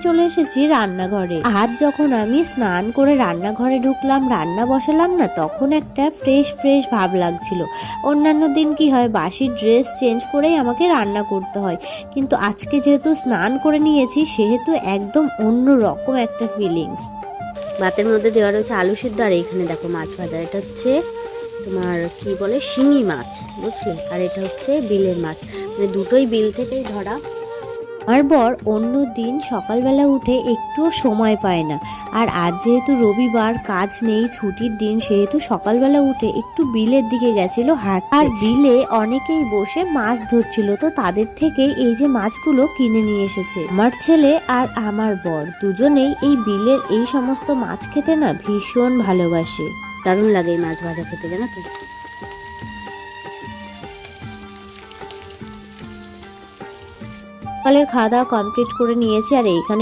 চলে এসেছি রান্নাঘরে। আজ যখন আমি স্নান করে রান্নাঘরে ঢুকলাম, রান্না বসালাম না, তখন একটা ফ্রেশ ফ্রেশ ভাব লাগছিল। অন্যান্য দিন কি হয়, বাসি ড্রেস চেঞ্জ করেই আমাকে রান্না করতে হয়, কিন্তু আজকে যেহেতু স্নান করে নিয়েছি সেহেতু একদম অন্য রকম একটা ফিলিংস। ভাতের মধ্যে দেওয়া রয়েছে আলু সিদ্ধ, আর এইখানে দেখো মাছ ভাজা। এটা হচ্ছে তোমার কি বলে, শিঙি মাছ, বুঝলে? আর এটা হচ্ছে বিলের মাছ, মানে দুটোই বিল থেকেই ধরা। আমার বর অন্য দিন সকালবেলা উঠে একটুও সময় পায় না, আর আজ যেহেতু রবিবার, কাজ নেই, ছুটির দিন, সেহেতু সকালবেলা উঠে একটু বিলের দিকে গেছিল হাঁটতে। আর বিলে অনেকেই বসে মাছ ধরছিল, তো তাদের থেকেই এই যে মাছগুলো কিনে নিয়ে এসেছে। আমার ছেলে আর আমার বর দুজনেই এই বিলের এই সমস্ত মাছ খেতে না ভীষণ ভালোবাসে। দারুণ লাগে এই মাছ ভাজা খেতে, জানো তো। সকালের খাওয়া দাওয়া কমপ্লিট করে নিয়েছি, আর এইখানে